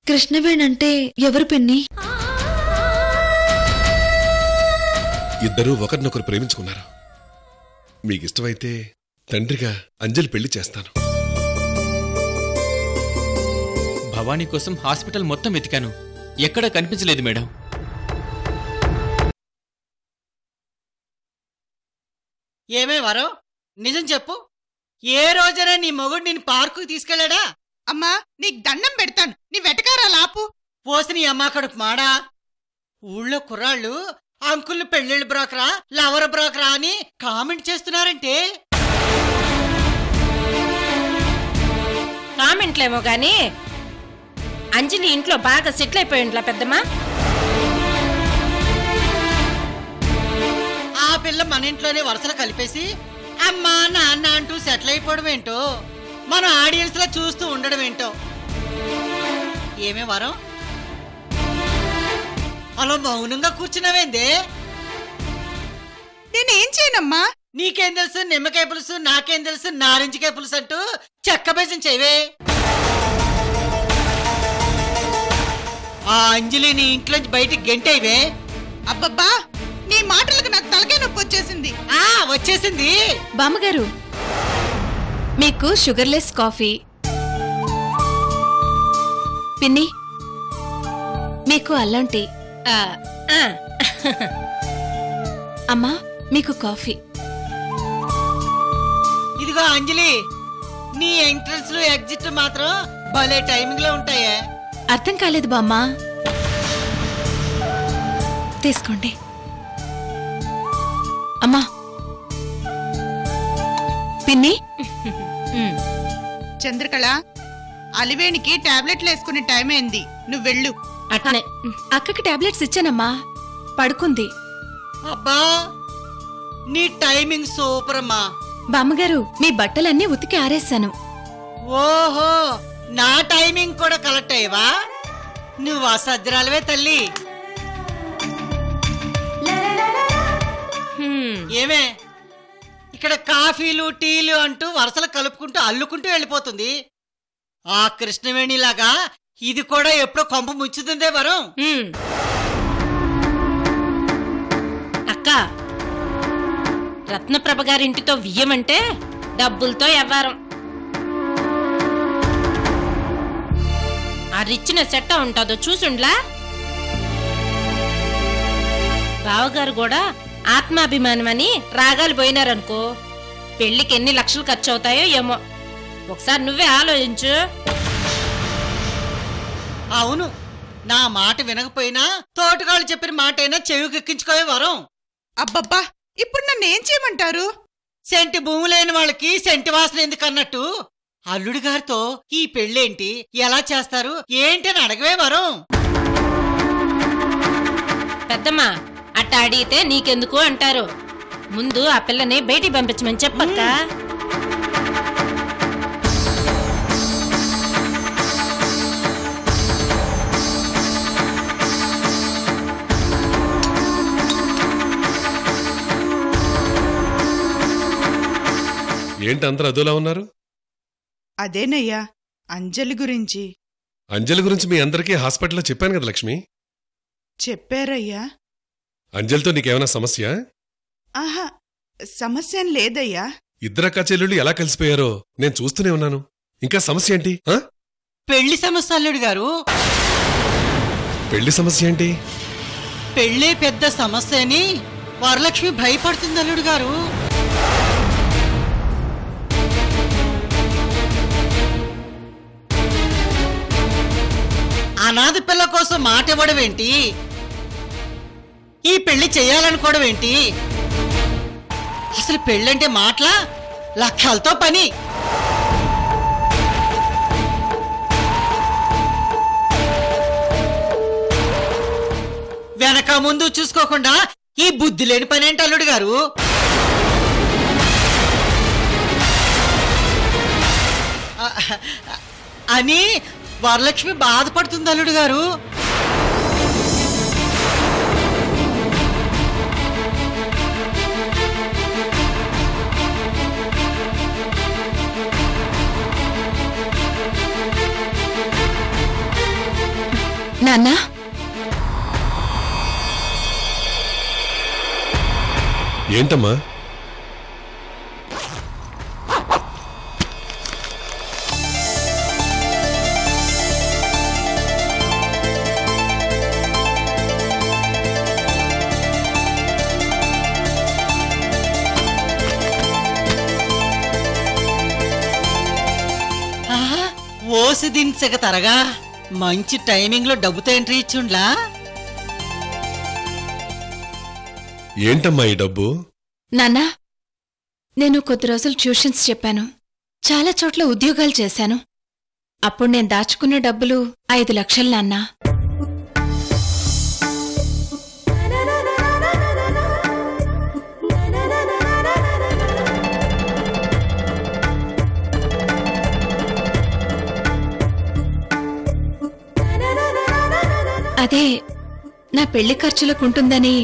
కృష్ణవేణంటే ఎవరు పిన్ని? ఇద్దరూ ఒకరినొకరు ప్రేమించుకున్నారు. మీకిష్టమైతే తండ్రిగా అంజలి పెళ్లి చేస్తాను. భవానీ కోసం హాస్పిటల్ మొత్తం వెతికాను, ఎక్కడా కనిపించలేదు మేడం. ఏమే వరం, నిజం చెప్పు, ఏ రోజైనా నీ మొగుడు నేను పార్కుకి తీసుకెళ్లాడా? అమ్మా నీకు దండం పెడతాను, నీ వెటకారా లాపు. పోసి నీ అమ్మా కడుపు మాడా. ఊళ్ళో కుర్రాళ్ళు అంకుల్ పెళ్ళిళ్ళు బ్రోకరా, లవర్ బ్రోకరా అని కామెంట్ చేస్తున్నారంటే. కామెంట్లేమో గాని అంజలి ఇంట్లో బాగా సెటిల్ అయిపోయింట్లా పెద్దమ్మా. ఆ పిల్ల మన ఇంట్లోనే వరుసలు కలిపేసి అమ్మా నాన్న అంటూ సెటిల్ అయిపోవడం ఏంటో, మన ఆడియన్స్ లా చూస్తూ ఉండడం ఏంటో. ఏమే వరం, అలా మౌనంగా కూర్చున్నావేందే? నేనేం చేయనమ్మా? నీకేం తెలుసు నిమ్మకాయ పులుసు, నాకేం తెలుసు నారింజకాయ పులుసు అంటూ చెక్క బేసం చేయవే. ఆ అంజలి నీ ఇంట్లోంచి బయటికి గెంటేవే. అబ్బబ్బా, నీ మాటలకు నాకు తలకాయ నొప్పి వచ్చేసింది. వచ్చేసింది. బామ్మగారు, మీకు షుగర్లెస్ కాఫీ. పిన్ని, మీకు అల్లం టీ. అమ్మా, మీకు కాఫీ. ఇదిగో అంజలి, నీ ఎంట్రన్స్ ఎగ్జిట్ మాత్రం భలే టైమింగ్ లో ఉంటాయే. అర్థం కాలేదు బామ్మా. తీసుకోండి. అమ్మా, పిన్ని. చంద్రకళ, అలివేణికి టాబ్లెట్లు వేసుకునే టైం అయింది, నువ్వు వెళ్ళు. అట్నే అక్కకి టాబ్లెట్స్ ఇచ్చానమ్మా, పడుకుంది. అబ్బా, నీ టైమింగ్ సూపర్ అమ్మా. బామ్మగారు, మీ బట్టలన్నీ ఉతికి ఆరేశాను. ఓహో, నా టైమింగ్ కూడా కరెక్ట్ అయ్యవా? నువ్వు అసద్రాలవే తల్లి. ఏమే, ఇక్కడ కాఫీలు టీలు అంటూ వరుసలు కలుపుకుంటూ అల్లుకుంటూ వెళ్ళిపోతుంది. ఆ కృష్ణవేణిలాగా ఇది కూడా ఎప్పుడో కొంప ముచ్చుతుందే వరం. అక్క, రత్నప్రభ గారింటితో వియ్యమంటే డబ్బులతో వ్యవహారం. ఆ రిచ్చిన సెట్ ఉంటుందో చూసుండ్లా. బావగారు కూడా ఆత్మాభిమానం అని రాగాలు పోయినారనుకో, పెళ్లికి ఎన్ని లక్షలు ఖర్చు అవుతాయో ఏమో. ఒకసారి నువ్వే ఆలోచించు. అవును, నా మాట వినకపోయినా తోటగాళ్ళు చెప్పిన మాట అయినా చెవికెక్కించుకోవే వరం. అబ్బబ్బా, ఇప్పుడు నన్ను ఏం చేయమంటారు? సెంటి భూమి లేని వాళ్ళకి సెంటి వాసన ఎందుకన్నట్టు అల్లుడి గారితో ఈ పెళ్ళేంటి, ఎలా చేస్తారు ఏంటి అని అడగవే వరం. పెద్దమ్మా, అట్ట అడిగితే నీకెందుకు అంటారు. ముందు ఆ పిల్లని బయటికి పంపించమని చెప్పక్క. ఏంటి అందరూ అదోలా ఉన్నారు? అదేనయ్యా, అంజలి గురించి. అంజలి గురించి మీ అందరికీ హాస్పిటల్లో చెప్పాను కదా లక్ష్మి. చెప్పారయ్యా. అంజలితో నీకేమైనా సమస్య? ఆహా, సమస్య లేదయ్యా. ఇద్దరక్క చెల్లెళ్ళు ఎలా కలిసిపోయారో నేను చూస్తూనే ఉన్నాను. ఇంకా సమస్య ఏంటి? పెళ్లి సమస్య అల్లుడు గారు. పెళ్లి సమస్య ఏంటి? పెళ్లే పెద్ద సమస్య అని వరలక్ష్మి భయపడుతుంది అల్లుడు గారు. అనాథ పిల్ల కోసం మాట ఇవ్వడం ఏంటి, ఈ పెళ్లి చెయ్యాలనుకోవడం ఏంటి? అసలు పెళ్ళంటే మాటలా, లక్షలతో పని. వెనక ముందు చూసుకోకుండా ఈ బుద్ధి లేని పని ఏంటి అల్లుడు గారు? అని వరలక్ష్మి బాధపడుతుంది అల్లుడు గారు. నాన్నా ఏంటమ్మా? ఆహా, ఓసి దించక తరగా మంచి టైమింగ్ లో డబ్బుతో ఎంట్రీ ఇచ్చుండ్లా. ఏంటమ్మా ఈ డబ్బు? నాన్నా నేను కొద్ది రోజులు ట్యూషన్స్ చెప్పాను, చాలా చోట్ల ఉద్యోగాలు చేశాను. అప్పుడు నేను దాచుకున్న డబ్బులు 5 లక్షలు నాన్నా. అదే నా పెళ్లి ఖర్చులకుంటుందని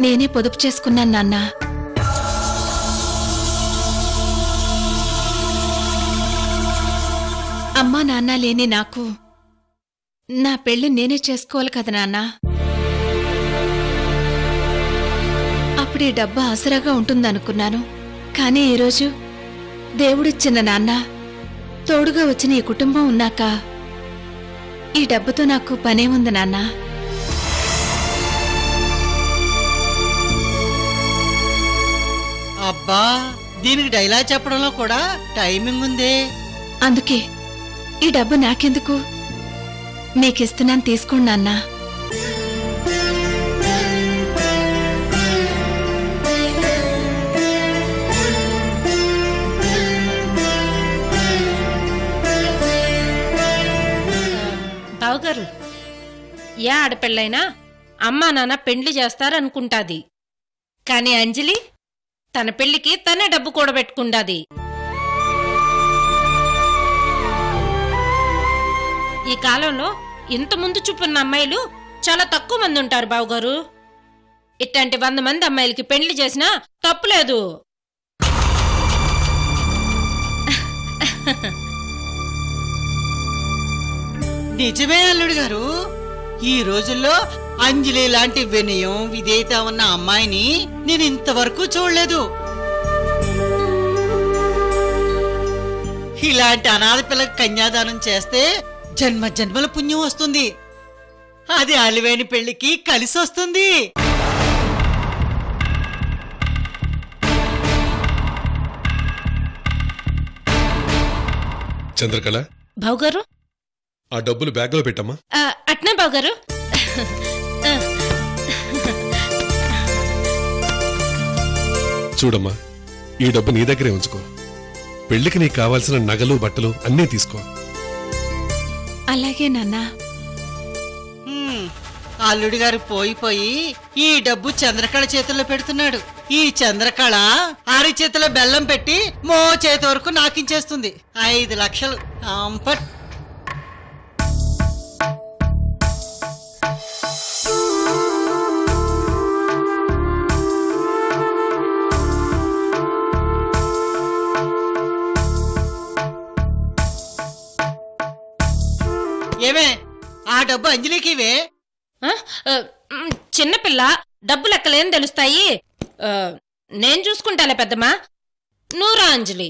నేనే పొదుపు చేసుకున్నాను నాన్నా. అమ్మా నాన్న లేని నాకు నా పెళ్లి నేనే చేసుకోవాలి కదా నాన్నా. అప్పుడు ఈ డబ్బు ఆసరాగా ఉంటుందనుకున్నాను. కానీ ఈరోజు దేవుడిచ్చిన నాన్న, తోడుగా వచ్చిన ఈ కుటుంబం ఉన్నాక ఈ డబ్బుతో నాకు పనేముంది నాన్నా. అబ్బా, దీనికి డైలాగ్ చెప్పడంలో కూడా టైమింగ్ ఉందే. అందుకే ఈ డబ్బు నాకెందుకు, మీకిస్తున్నాను, తీసుకోండి నాన్నా. బావగారు, ఏ ఆడపిల్లైనా అమ్మా నాన్న పెండ్లి చేస్తారనుకుంటాది. కాని అంజలి తన పెళ్లికి తనే డబ్బు కూడబెట్టుకుంటాది. ఈ కాలంలో ఇంత ముందు చూపున్న అమ్మాయిలు చాలా తక్కువ మంది ఉంటారు బావగారు. ఇట్లాంటి 100 మంది అమ్మాయిలకి పెళ్లి చేసినా తప్పులేదు. నిజమే అల్లుడు గారు, ఈ రోజుల్లో అంజలి లాంటి వినయం విధేయత ఉన్న అమ్మాయిని నేను ఇంతవరకు చూడలేదు. ఇలాంటి అనాథ పిల్లకి కన్యాదానం చేస్తే జన్మ జన్మల పుణ్యం వస్తుంది. అది అలివేని పెళ్లికి కలిసి వస్తుంది. చంద్రకళ, బావగారు, ఆ డబ్బులు బ్యాగ్లో పెట్టమ్మా. అట్నే బావగారు. చూడమ్మా, ఈ డబ్బు నీ దగ్గరే ఉంచుకో. పెళ్లికి నీకు కావాల్సిన నగలు బట్టలు అన్నీ తీసుకో. అలాగే నాన్నా. అల్లుడి గారు పోయి ఈ డబ్బు చంద్రకళ చేతుల్లో పెడుతున్నాడు. ఈ చంద్రకళ ఆరి చేతిలో బెల్లం పెట్టి మో చేతి వరకు నాకించేస్తుంది. 5 లక్షలు అంపట్. ఏమే, ఆ డబ్బు అంజలికి ఇవే. చిన్నపిల్ల, డబ్బు లెక్కలేం తెలుస్తాయి. నేను చూసుకుంటాలే పెద్దమ్మా. నూరా అంజలి.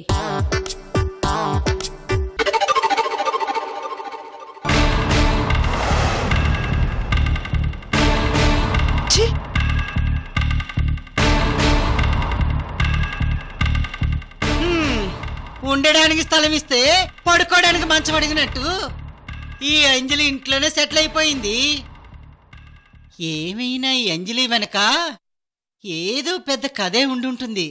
ఉండడానికి స్థలం ఇస్తే పడుకోవడానికి మంచం అడిగినట్టు ఈ అంజలి ఇంట్లోనే సెటిల్ అయిపోయింది. ఏమైనా ఈ అంజలి వెనక ఏదో పెద్ద కథే ఉండుంటుంది.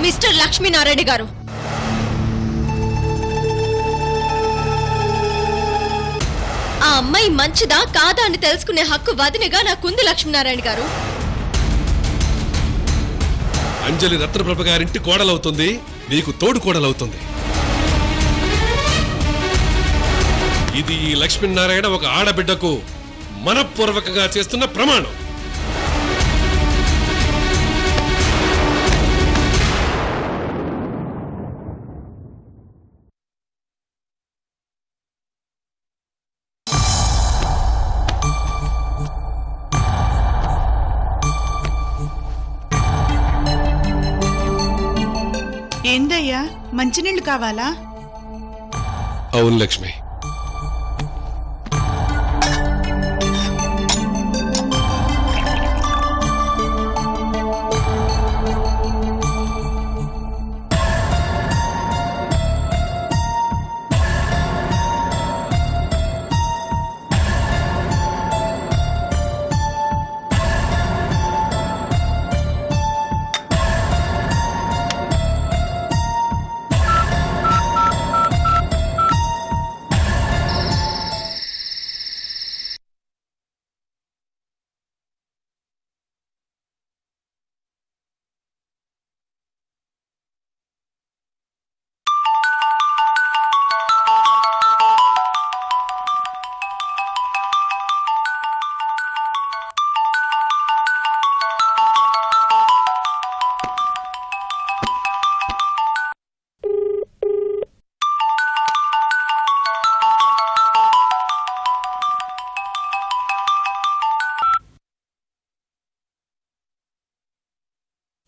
మిస్టర్ లక్ష్మీనారాయణ గారు, ఆ అమ్మాయి మంచిదా కాదా అని తెలుసుకునే హక్కు వదినగా నాకుంది లక్ష్మీనారాయణ గారు. అంజలి రత్నప్రభ గారింటి కోడలవుతుంది, నీకు తోడు కోడలవుతుంది. ఇది ఈ లక్ష్మీనారాయణ ఒక ఆడబిడ్డకు మనపూర్వకంగా చేస్తున్న ప్రమాణం. ఏందయ్యా, మంచినీళ్ళు కావాలా? అవును లక్ష్మి.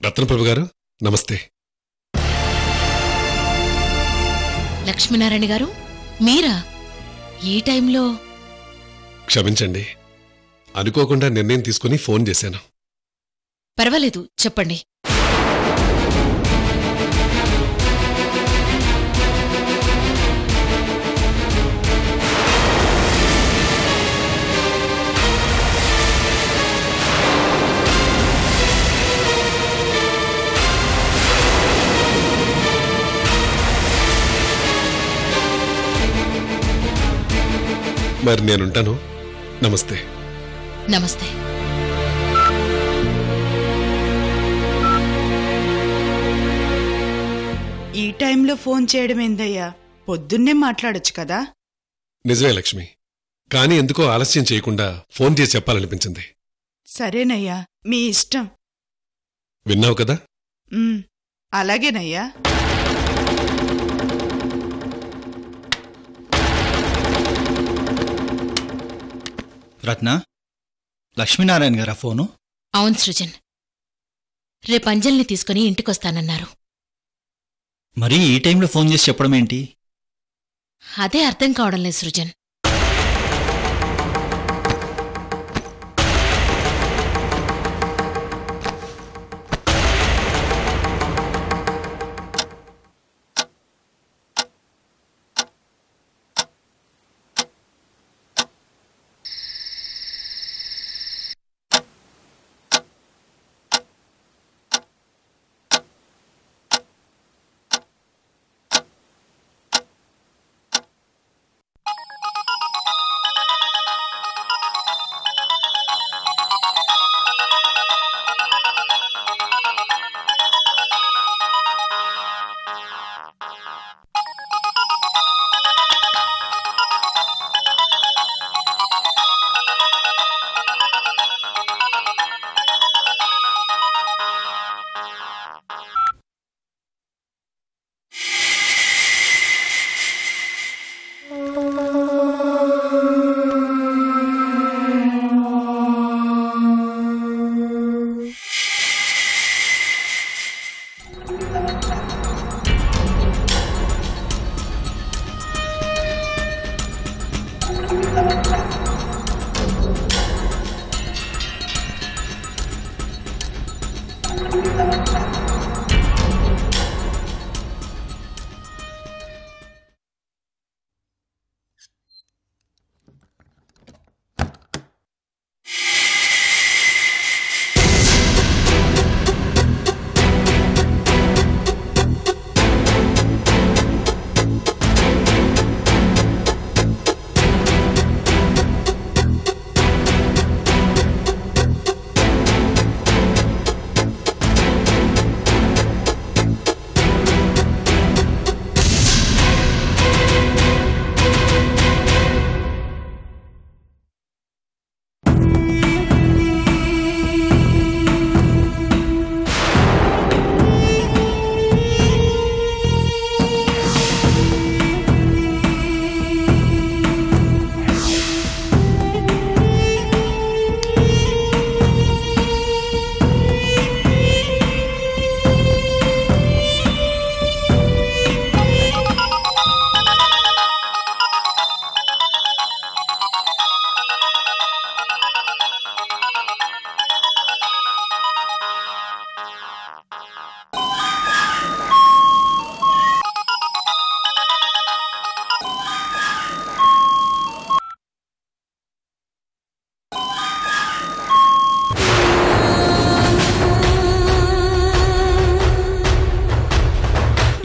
రత్నప్రభ గారు నమస్తే. లక్ష్మీనారాయణ గారు, మీరా ఈ టైంలో? క్షమించండి, అనుకోకుండా నిర్ణయం తీసుకుని ఫోన్ చేశాను. పర్వాలేదు, చెప్పండి. మరి నేనుంటాను. నమస్తే. నమస్తే. ఈ టైంలో ఫోన్ చేయడం ఏందయ్యా? పొద్దున్నే మాట్లాడొచ్చు కదా. నిజమే లక్ష్మి, కానీ ఎందుకో ఆలస్యం చేయకుండా ఫోన్ చేసి చెప్పాలనిపించింది. సరేనయ్యా, మీ ఇష్టం. విన్నావు కదా? అలాగేనయ్యా. రత్న, లక్ష్మీనారాయణ గారా ఫోను? అవును సృజన్, రేపు అంజలిని తీసుకుని ఇంటికొస్తానన్నారు. మరీ ఈ టైంలో ఫోన్ చేసి చెప్పడం ఏంటి? అదే అర్థం కావడం లేదు సృజన్.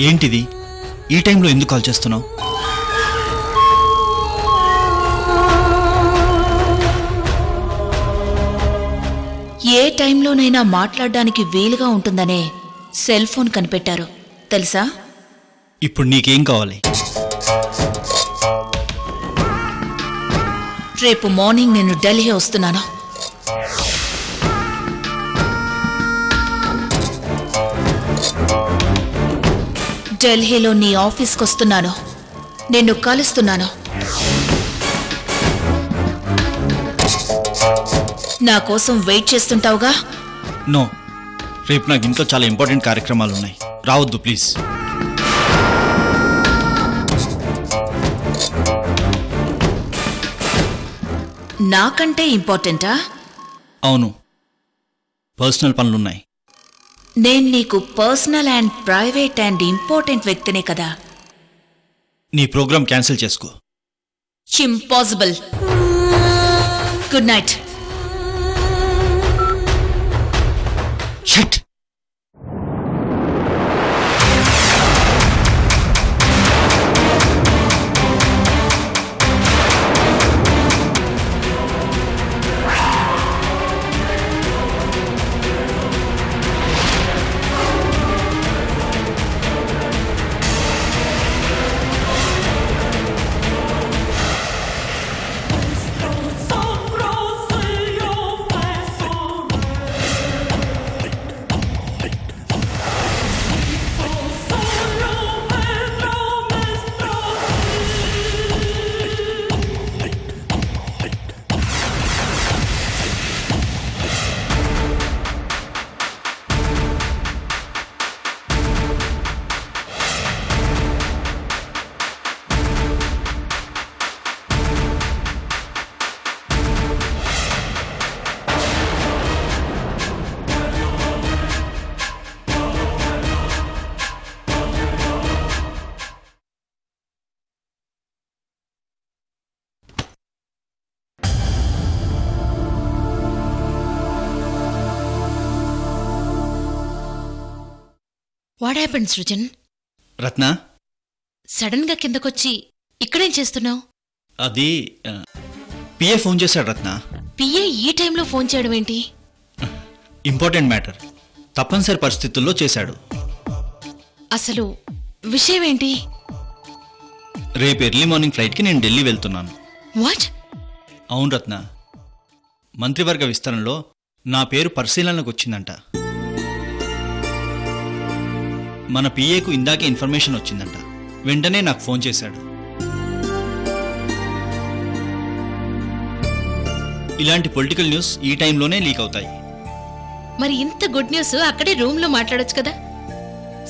ఏంటిది? ఈ టైంలో ఎందుకు కాల్ చేస్తున్నావు? ఏ టైంలోనైనా మాట్లాడడానికి వీలుగా ఉంటుందనే సెల్ ఫోన్ కనిపెట్టారు తెలుసా? ఇప్పుడు నీకేం కావాలి? రేపు మార్నింగ్ నేను ఢిల్లీ వస్తున్నాను. ఢిల్లీలో నీ ఆఫీస్కి వస్తున్నాను. నిన్ను కలుస్తున్నాను. నా కోసం వెయిట్ చేస్తుంటావుగా? నో, రేపు నాకు ఇంట్లో చాలా ఇంపార్టెంట్ కార్యక్రమాలు ఉన్నాయి. రావద్దు ప్లీజ్. నాకంటే ఇంపార్టెంటా? అవును, పర్సనల్ పనులున్నాయి. నేను నీకు personal and private and important వ్యక్తినే కదా. నీ ప్రోగ్రామ్ క్యాన్సిల్ చేసుకో. Impossible. Good night. Shut. What happened Srujan? Ratna, sudden గా కిందకొచ్చి ఇక్కడేం చేస్తున్నావు? అది పిఏ ఫోన్ చేశాడు రత్న. పిఏ ఈ టైంలో ఫోన్ చేయడం ఏంటి? ఇంపార్టెంట్ మ్యాటర్, తప్పనిసరి పరిస్థితుల్లో చేశాడు. అసలు విషయం ఏంటి? రేపు ఎర్లీ మార్నింగ్ ఫ్లైట్కి నేను ఢిల్లీ వెళ్తున్నాను. వాట్? అవును రత్న, మంత్రివర్గ విస్తరణలో నా పేరు పరిశీలనకు వచ్చిందంట. మన పిఏకు ఇందాకే ఇన్ఫర్మేషన్ వచ్చిందంట. వెంటనే నాకు ఫోన్ చేశాడు. ఇలాంటి పొలిటికల్ న్యూస్ ఈ టైంలోనే లీక్ అవుతాయి. మరి ఇంత గుడ్ న్యూస్ అక్కడే రూమ్ లో మాట్లాడొచ్చు కదా,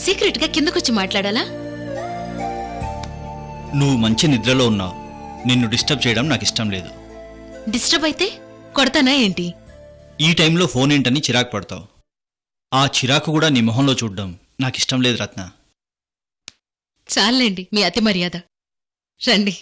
సీక్రెట్ గా కిందకొచ్చి మాట్లాడాలా? నువ్వు మంచి నిద్రలో ఉన్నావు. నిన్ను డిస్టర్బ్ చేయడం నాకు ఇష్టం లేదు. డిస్టర్బ్ అయితే కొడతానా ఏంటి? ఈ టైంలో ఫోన్ ఏంటని చిరాకు పడతావు. ఆ చిరాకు కూడా నీ మొహంలో చూడడం నాకు ఇష్టం లేదు రత్న. చాలండి మీ అతి మర్యాద. రండి.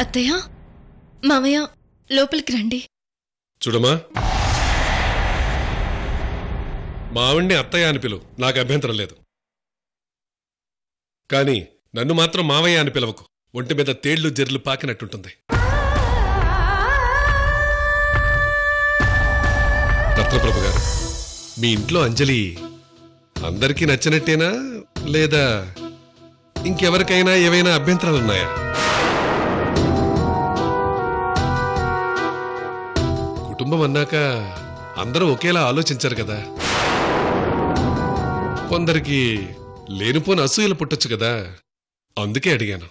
అత్తయ్య మావయ్య లోపలికి రండి. చూడమా, మా ఆవిడ్ని అత్తయ్య అని పిలువు, నాకు అభ్యంతరం లేదు. కానీ నన్ను మాత్రం మావయ్య అని పిలవకు, ఒంటి మీద తేళ్లు జెర్లు పాకినట్టుంటుంది. రత్నప్రభు గారు, మీ ఇంట్లో అంజలి అందరికీ నచ్చినట్టేనా, లేదా ఇంకెవరికైనా ఏవైనా అభ్యంతరాలున్నాయా? కుటుంబం అన్నాక అందరూ ఒకేలా ఆలోచించారు కదా. కొందరికి లేనిపోని అసూయలు పుట్టొచ్చు కదా, అందుకే అడిగాను.